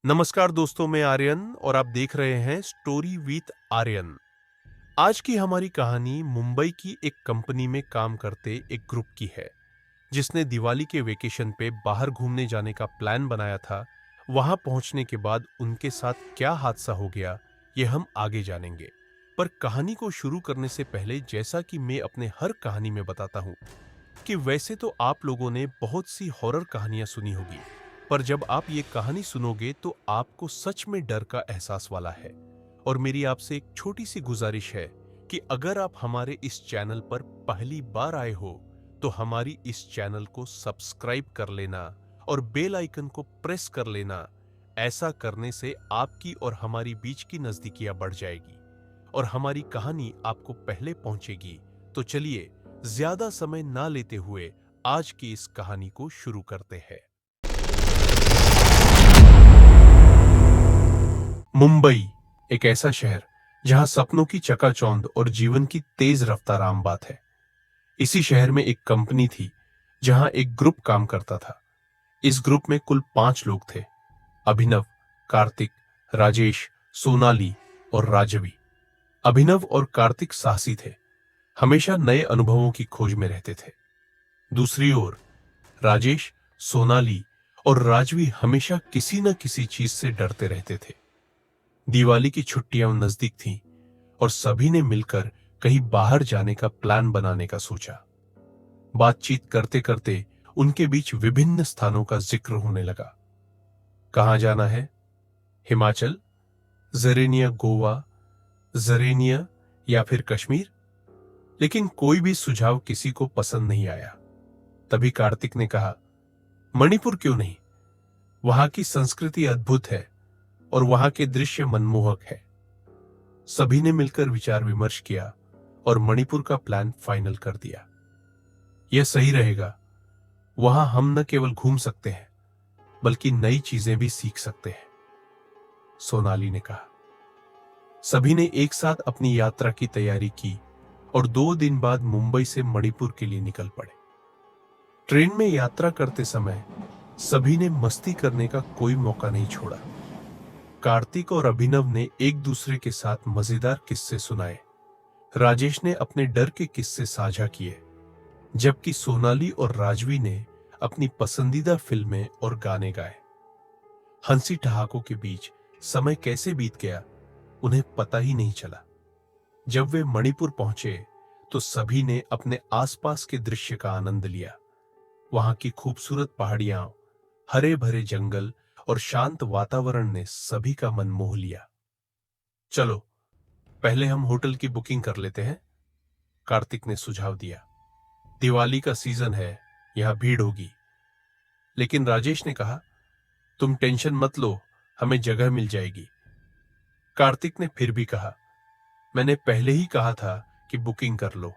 नमस्कार दोस्तों, मैं आर्यन और आप देख रहे हैं स्टोरी विथ आर्यन। आज की हमारी कहानी मुंबई की एक कंपनी में काम करते एक ग्रुप की है, जिसने दिवाली के वेकेशन पे बाहर घूमने जाने का प्लान बनाया था। वहां पहुंचने के बाद उनके साथ क्या हादसा हो गया, ये हम आगे जानेंगे। पर कहानी को शुरू करने से पहले, जैसा कि मैं अपने हर कहानी में बताता हूं, कि वैसे तो आप लोगों ने बहुत सी हॉरर कहानियां सुनी होगी, पर जब आप ये कहानी सुनोगे तो आपको सच में डर का एहसास वाला है। और मेरी आपसे एक छोटी सी गुजारिश है कि अगर आप हमारे इस चैनल पर पहली बार आए हो तो हमारी इस चैनल को सब्सक्राइब कर लेना और बेल आइकन को प्रेस कर लेना। ऐसा करने से आपकी और हमारी बीच की नजदीकियां बढ़ जाएगी और हमारी कहानी आपको पहले पहुंचेगी। तो चलिए, ज्यादा समय ना लेते हुए आज की इस कहानी को शुरू करते हैं। मुंबई एक ऐसा शहर जहां सपनों की चकाचौंध और जीवन की तेज रफ्तार आम बात है। इसी शहर में एक कंपनी थी जहां एक ग्रुप काम करता था। इस ग्रुप में कुल 5 लोग थे: अभिनव, कार्तिक, राजेश, सोनाली और राजवी। अभिनव और कार्तिक साहसी थे, हमेशा नए अनुभवों की खोज में रहते थे। दूसरी ओर राजेश, सोनाली और राजवी हमेशा किसी न किसी चीज से डरते रहते थे। दिवाली की छुट्टियां नजदीक थीं और सभी ने मिलकर कहीं बाहर जाने का प्लान बनाने का सोचा। बातचीत करते करते उनके बीच विभिन्न स्थानों का जिक्र होने लगा। कहां जाना है? हिमाचल, जरेनिया गोवा, जरेनिया या फिर कश्मीर? लेकिन कोई भी सुझाव किसी को पसंद नहीं आया। तभी कार्तिक ने कहा, मणिपुर क्यों नहीं? वहां की संस्कृति अद्भुत है और वहां के दृश्य मनमोहक है। सभी ने मिलकर विचार विमर्श किया और मणिपुर का प्लान फाइनल कर दिया। यह सही रहेगा। वहां हम न केवल घूम सकते हैं बल्कि नई चीजें भी सीख सकते हैं, सोनाली ने कहा। सभी ने एक साथ अपनी यात्रा की तैयारी की और 2 दिन बाद मुंबई से मणिपुर के लिए निकल पड़े। ट्रेन में यात्रा करते समय सभी ने मस्ती करने का कोई मौका नहीं छोड़ा। कार्तिक और अभिनव ने एक दूसरे के साथ मजेदार किस्से सुनाए। राजेश ने अपने डर के किस्से साझा किए, जबकि सोनाली और राजवी ने अपनी पसंदीदा फिल्में और गाने गाए। हंसी ठहाकों के बीच समय कैसे बीत गया उन्हें पता ही नहीं चला। जब वे मणिपुर पहुंचे तो सभी ने अपने आसपास के दृश्य का आनंद लिया। वहां की खूबसूरत पहाड़ियां, हरे भरे जंगल और शांत वातावरण ने सभी का मन मोह लिया। चलो, पहले हम होटल की बुकिंग कर लेते हैं, कार्तिक ने सुझाव दिया। दिवाली का सीजन है, यहां भीड़ होगी। लेकिन राजेश ने कहा, तुम टेंशन मत लो, हमें जगह मिल जाएगी। कार्तिक ने फिर भी कहा, मैंने पहले ही कहा था कि बुकिंग कर लो।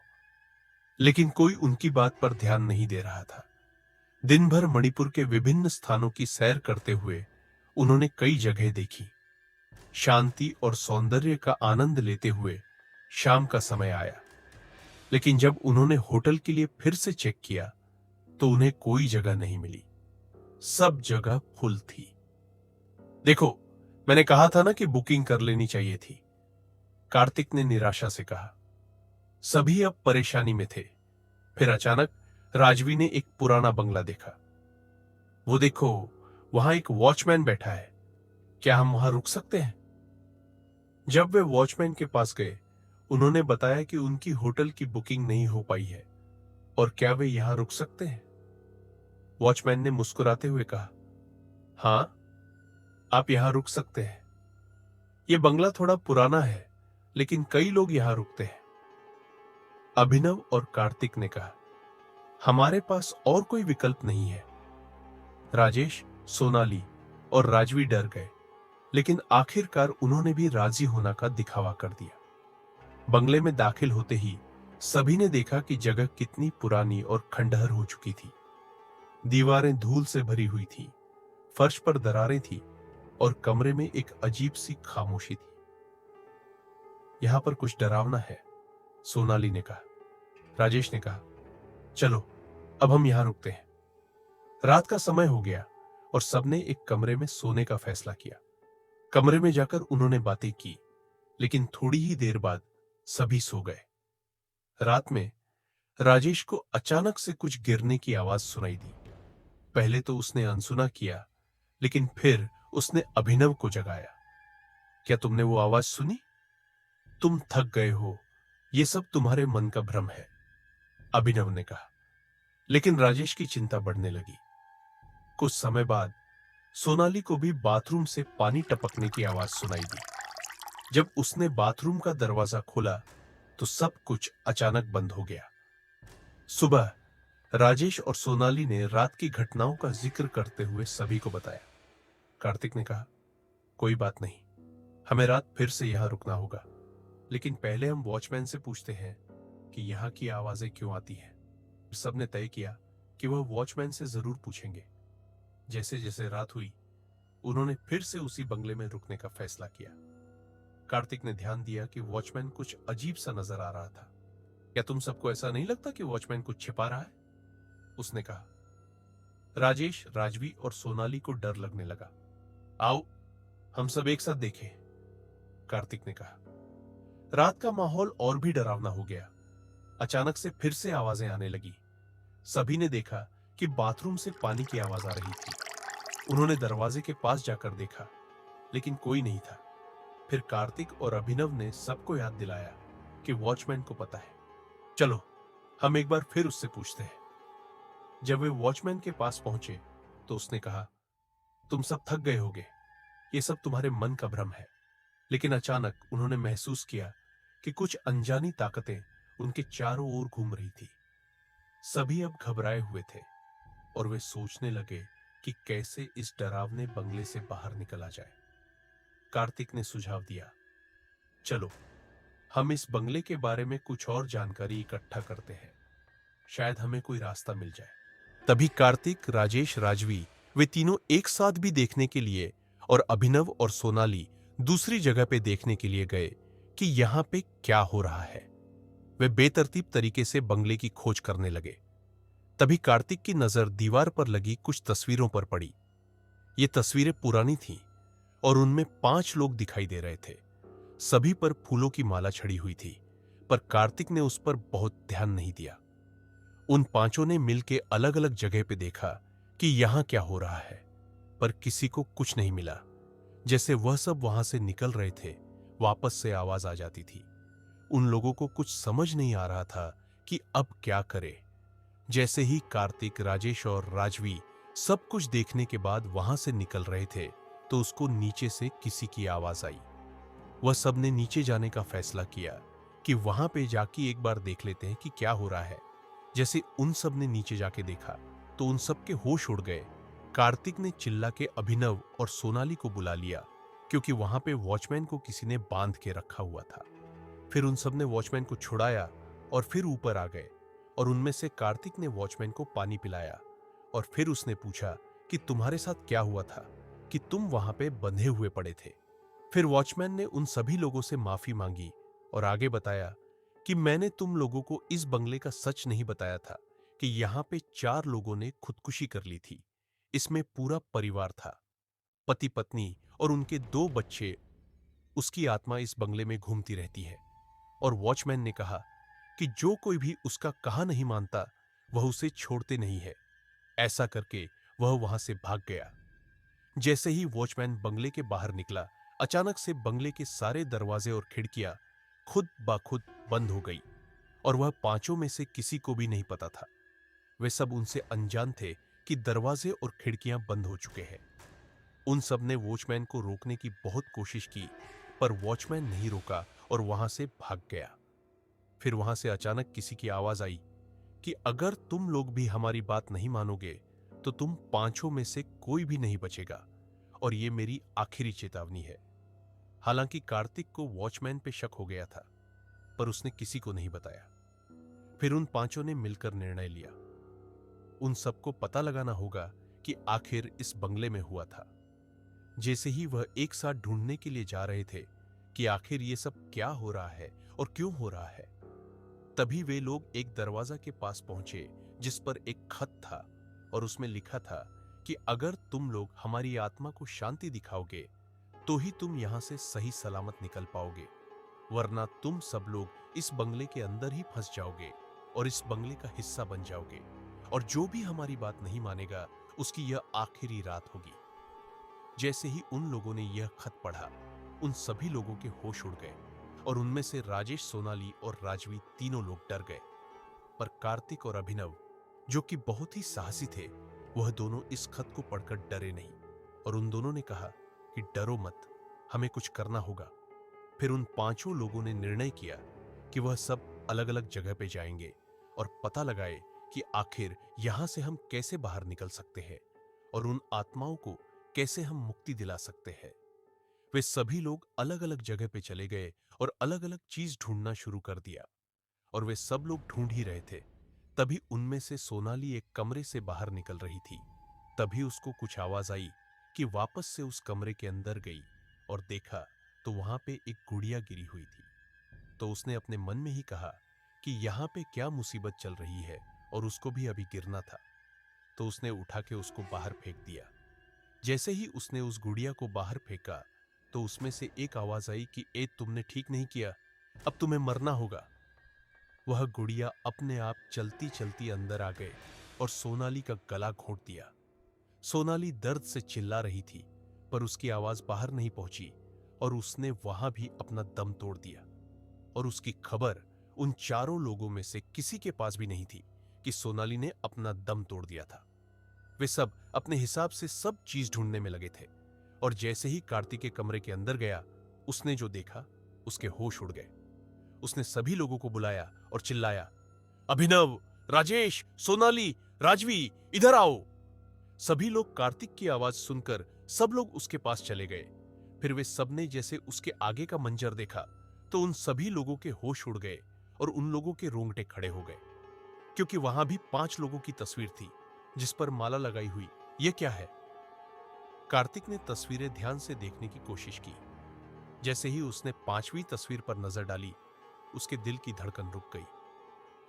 लेकिन कोई उनकी बात पर ध्यान नहीं दे रहा था। दिन भर मणिपुर के विभिन्न स्थानों की सैर करते हुए उन्होंने कई जगह देखी। शांति और सौंदर्य का आनंद लेते हुए शाम का समय आया। लेकिन जब उन्होंने होटल के लिए फिर से चेक किया तो उन्हें कोई जगह नहीं मिली। सब जगह फुल थी। देखो, मैंने कहा था ना कि बुकिंग कर लेनी चाहिए थी, कार्तिक ने निराशा से कहा। सभी अब परेशानी में थे। फिर अचानक राजवी ने एक पुराना बंगला देखा। वो देखो, वहां एक वॉचमैन बैठा है। क्या हम वहां रुक सकते हैं? जब वे वॉचमैन के पास गए, उन्होंने बताया कि उनकी होटल की बुकिंग नहीं हो पाई है और क्या वे यहां रुक सकते हैं। वॉचमैन ने मुस्कुराते हुए कहा, हां, आप यहां रुक सकते हैं। यह बंगला थोड़ा पुराना है, लेकिन कई लोग यहां रुकते हैं। अभिनव और कार्तिक ने कहा, हमारे पास और कोई विकल्प नहीं है। राजेश, सोनाली और राजवी डर गए, लेकिन आखिरकार उन्होंने भी राजी होना का दिखावा कर दिया। बंगले में दाखिल होते ही सभी ने देखा कि जगह कितनी पुरानी और खंडहर हो चुकी थी। दीवारें धूल से भरी हुई थी, फर्श पर दरारें थी और कमरे में एक अजीब सी खामोशी थी। यहां पर कुछ डरावना है, सोनाली ने कहा। राजेश ने कहा, चलो अब हम यहां रुकते हैं। रात का समय हो गया और सबने एक कमरे में सोने का फैसला किया। कमरे में जाकर उन्होंने बातें की, लेकिन थोड़ी ही देर बाद सभी सो गए। रात में राजेश को अचानक से कुछ गिरने की आवाज सुनाई दी। पहले तो उसने अनसुना किया, लेकिन फिर उसने अभिनव को जगाया। क्या तुमने वो आवाज सुनी? तुम थक गए हो, ये सब तुम्हारे मन का भ्रम है, अभिनव ने कहा। लेकिन राजेश की चिंता बढ़ने लगी। कुछ समय बाद सोनाली को भी बाथरूम से पानी टपकने की आवाज सुनाई दी। जब उसने बाथरूम का दरवाजा खोला तो सब कुछ अचानक बंद हो गया। सुबह राजेश और सोनाली ने रात की घटनाओं का जिक्र करते हुए सभी को बताया। कार्तिक ने कहा, कोई बात नहीं, हमें रात फिर से यहां रुकना होगा, लेकिन पहले हम वॉचमैन से पूछते हैं कि यहाँ की आवाजें क्यों आती हैं। सबने तय किया कि वह वॉचमैन से जरूर पूछेंगे। जैसे जैसे रात हुई, उन्होंने फिर से उसी बंगले में रुकने का फैसला किया। कार्तिक ने ध्यान दिया कि वॉचमैन कुछ अजीब सा नजर आ रहा था। क्या तुम सबको ऐसा नहीं लगता कि वॉचमैन कुछ छिपा रहा है? उसने कहा। राजेश, राजवी और सोनाली को डर लगने लगा। आओ हम सब एक साथ देखें, कार्तिक ने कहा। रात का माहौल और भी डरावना हो गया। अचानक से फिर से आवाजें आने लगी। सभी ने देखा कि बाथरूम से पानी की आवाज आ रही थी। उन्होंने दरवाजे के पास जाकर देखा, लेकिन कोई नहीं था। फिर कार्तिक और अभिनव ने सबको याद दिलाया कि वॉचमैन को पता है, चलो हम एक बार फिर उससे पूछते हैं। जब वे वॉचमैन के पास पहुंचे तो उसने कहा, तुम सब थक गए होगे, ये सब तुम्हारे मन का भ्रम है। लेकिन अचानक उन्होंने महसूस किया कि कुछ अनजानी ताकतें उनके चारों ओर घूम रही थी। सभी अब घबराए हुए थे और वे सोचने लगे कि कैसे इस डरावने बंगले से बाहर निकला जाए। कार्तिक ने सुझाव दिया, चलो हम इस बंगले के बारे में कुछ और जानकारी इकट्ठा करते हैं, शायद हमें कोई रास्ता मिल जाए। तभी कार्तिक, राजेश, राजवी वे तीनों एक साथ भी देखने के लिए और अभिनव और सोनाली दूसरी जगह पे देखने के लिए गए कि यहां पे क्या हो रहा है। वे बेतरतीब तरीके से बंगले की खोज करने लगे। तभी कार्तिक की नजर दीवार पर लगी कुछ तस्वीरों पर पड़ी। ये तस्वीरें पुरानी थीं और उनमें 5 लोग दिखाई दे रहे थे। सभी पर फूलों की माला छड़ी हुई थी, पर कार्तिक ने उस पर बहुत ध्यान नहीं दिया। उन पांचों ने मिलकर अलग अलग जगह पे देखा कि यहां क्या हो रहा है, पर किसी को कुछ नहीं मिला। जैसे वह सब वहां से निकल रहे थे, वापस से आवाज आ जाती थी। उन लोगों को कुछ समझ नहीं आ रहा था कि अब क्या करे। जैसे ही कार्तिक, राजेश और राजवी सब कुछ देखने के बाद वहां से निकल रहे थे तो उसको नीचे से किसी की आवाज आई। वह सबने नीचे जाने का फैसला किया कि वहां पे जाके एक बार देख लेते हैं कि क्या हो रहा है। जैसे उन सब ने नीचे जाके देखा तो उन सब के होश उड़ गए। कार्तिक ने चिल्ला के अभिनव और सोनाली को बुला लिया, क्योंकि वहां पे वॉचमैन को किसी ने बांध के रखा हुआ था। फिर उन सब ने वॉचमैन को छुड़ाया और फिर ऊपर आ गए, और उनमें से कार्तिक ने वॉचमैन को पानी पिलाया और फिर उसने पूछा कि तुम्हारे साथ क्या हुआ था कि तुम वहां पे बंधे हुए पड़े थे। फिर वॉचमैन ने उन सभी लोगों से माफी मांगी और आगे बताया कि मैंने तुम लोगों को इस बंगले का सच नहीं बताया था कि यहाँ पे 4 लोगों ने खुदकुशी कर ली थी। इसमें पूरा परिवार था, पति पत्नी और उनके 2 बच्चे। उसकी आत्मा इस बंगले में घूमती रहती है। और वॉचमैन ने कहा कि जो कोई भी उसका कहा नहीं मानता वह उसे छोड़ते नहीं है। ऐसा करके वह वहां से भाग गया। जैसे ही वॉचमैन बंगले के बाहर निकला, अचानक से बंगले के सारे दरवाजे और खिड़कियां खुद ब खुद बंद हो गई, और वह पांचों में से किसी को भी नहीं पता था। वे सब उनसे अनजान थे कि दरवाजे और खिड़कियां बंद हो चुके हैं। उन सब ने वॉचमैन को रोकने की बहुत कोशिश की, पर वॉचमैन नहीं रोका और वहां से भाग गया। फिर वहां से अचानक किसी की आवाज आई कि अगर तुम लोग भी हमारी बात नहीं मानोगे तो तुम पांचों में से कोई भी नहीं बचेगा, और ये मेरी आखिरी चेतावनी है। हालांकि कार्तिक को वॉचमैन पे शक हो गया था, पर उसने किसी को नहीं बताया। फिर उन पांचों ने मिलकर निर्णय लिया, उन सबको पता लगाना होगा कि आखिर इस बंगले में हुआ था। जैसे ही वह एक साथ ढूंढने के लिए जा रहे थे कि आखिर ये सब क्या हो रहा है और क्यों हो रहा है, तभी वे लोग एक दरवाजा के पास पहुंचे जिस पर एक खत था और उसमें लिखा था कि अगर तुम लोग हमारी आत्मा को शांति दिखाओगे तो ही तुम यहां से सही सलामत निकल पाओगे, वरना तुम सब लोग इस बंगले के अंदर ही फंस जाओगे और इस बंगले का हिस्सा बन जाओगे, और जो भी हमारी बात नहीं मानेगा उसकी यह आखिरी रात होगी। जैसे ही उन लोगों ने यह खत पढ़ा, उन सभी लोगों के होश उड़ गए और उनमें से राजेश, सोनाली और राजवी तीनों लोग डर गए। पर कार्तिक और अभिनव, जो कि बहुत ही साहसी थे, वह दोनों इस खत को पढ़कर डरे नहीं, और उन दोनों ने कहा कि डरो मत, हमें कुछ करना होगा। फिर उन पांचों लोगों ने निर्णय किया कि वह सब अलग अलग जगह पे जाएंगे और पता लगाए कि आखिर यहां से हम कैसे बाहर निकल सकते हैं और उन आत्माओं को कैसे हम मुक्ति दिला सकते हैं। वे सभी लोग अलग अलग जगह पे चले गए और अलग अलग चीज ढूंढना शुरू कर दिया, और वे सब लोग ढूंढ ही रहे थे। तभी उनमें से सोनाली एक कमरे से बाहर निकल रही थी। तभी उसको कुछ आवाज आई कि वापस से उस कमरे के अंदर गई और देखा तो वहां पे एक गुड़िया गिरी हुई थी। तो उसने अपने मन में ही कहा कि यहाँ पे क्या मुसीबत चल रही है, और उसको भी अभी गिरना था। तो उसने उठा के उसको बाहर फेंक दिया। जैसे ही उसने उस गुड़िया को बाहर फेंका तो उसमें से एक आवाज आई कि ए, तुमने ठीक नहीं किया, अब तुम्हें मरना होगा। वह गुड़िया अपने आप चलती चलती अंदर आ गए और सोनाली का गला घोंट दिया। सोनाली दर्द से चिल्ला रही थी, पर उसकी आवाज बाहर नहीं पहुंची और उसने वहां भी अपना दम तोड़ दिया। और उसकी खबर उन चारों लोगों में से किसी के पास भी नहीं थी कि सोनाली ने अपना दम तोड़ दिया था। वे सब अपने हिसाब से सब चीज ढूंढने में लगे थे, और जैसे ही कार्तिक के कमरे के अंदर गया, उसने जो देखा उसके होश उड़ गए। उसने सभी लोगों को बुलाया और चिल्लाया, अभिनव, राजेश, सोनाली, राजवी, इधर आओ। सभी लोग कार्तिक की आवाज सुनकर सब लोग उसके पास चले गए। फिर वे सबने जैसे उसके आगे का मंजर देखा तो उन सभी लोगों के होश उड़ गए और उन लोगों के रोंगटे खड़े हो गए, क्योंकि वहां भी 5 लोगों की तस्वीर थी जिस पर माला लगाई हुई। यह क्या है? कार्तिक ने तस्वीरें ध्यान से देखने की कोशिश की। जैसे ही उसने 5वीं तस्वीर पर नजर डाली, उसके दिल की धड़कन रुक गई।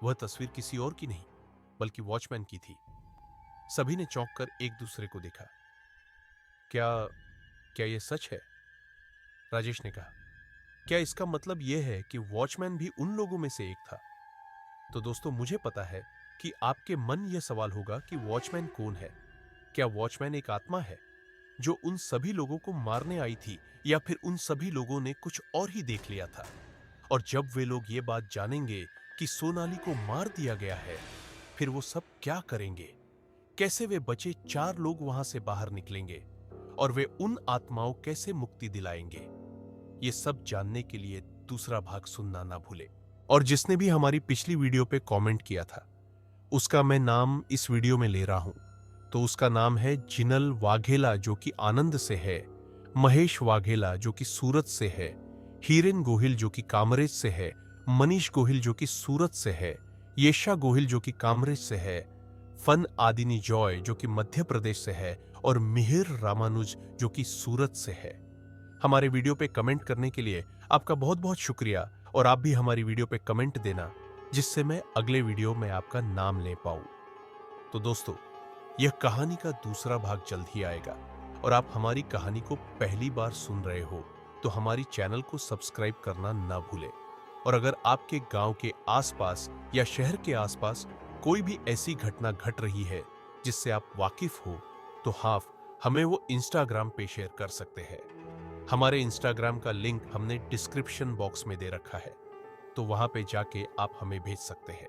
वह तस्वीर किसी और की नहीं बल्कि वॉचमैन की थी। सभी ने चौंक कर एक दूसरे को देखा। क्या क्या यह सच है? राजेश ने कहा, क्या इसका मतलब यह है कि वॉचमैन भी उन लोगों में से एक था? तो दोस्तों, मुझे पता है कि आपके मन यह सवाल होगा कि वॉचमैन कौन है। क्या वॉचमैन एक आत्मा है जो उन सभी लोगों को मारने आई थी, या फिर उन सभी लोगों ने कुछ और ही देख लिया था? और जब वे लोग ये बात जानेंगे कि सोनाली को मार दिया गया है, फिर वो सब क्या करेंगे? कैसे वे बचे 4 लोग वहां से बाहर निकलेंगे, और वे उन आत्माओं कैसे मुक्ति दिलाएंगे? ये सब जानने के लिए दूसरा भाग सुनना ना भूले। और जिसने भी हमारी पिछली वीडियो पे कमेंट किया था, उसका मैं नाम इस वीडियो में ले रहा हूं। तो उसका नाम है जिनल वाघेला, जो कि आनंद से है, महेश वाघेला जो कि सूरत से है, हीरेन गोहिल जो कि कामरेज से है, मनीष गोहिल जो कि सूरत से है, येशा गोहिल जो कि कामरेज से है, फन आदिनी जॉय जो कि मध्य प्रदेश से है, और मिहिर रामानुज जो कि सूरत से है। हमारे वीडियो पे कमेंट करने के लिए आपका बहुत बहुत शुक्रिया, और आप भी हमारी वीडियो पे कमेंट देना, जिससे मैं अगले वीडियो में आपका नाम ले पाऊं। तो दोस्तों, यह कहानी का दूसरा भाग जल्द ही आएगा, और आप हमारी कहानी को पहली बार सुन रहे हो तो हमारी चैनल को सब्सक्राइब करना ना भूलें। और अगर आपके गांव के आसपास या शहर के आसपास कोई भी ऐसी घटना घट रही है जिससे आप वाकिफ हो, तो हमें वो इंस्टाग्राम पे शेयर कर सकते हैं। हमारे इंस्टाग्राम का लिंक हमने डिस्क्रिप्शन बॉक्स में दे रखा है, तो वहां पे जाके आप हमें भेज सकते हैं।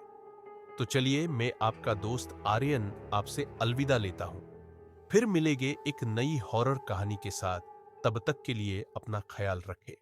तो चलिए, मैं आपका दोस्त आर्यन आपसे अलविदा लेता हूं। फिर मिलेंगे एक नई हॉरर कहानी के साथ। तब तक के लिए अपना ख्याल रखें।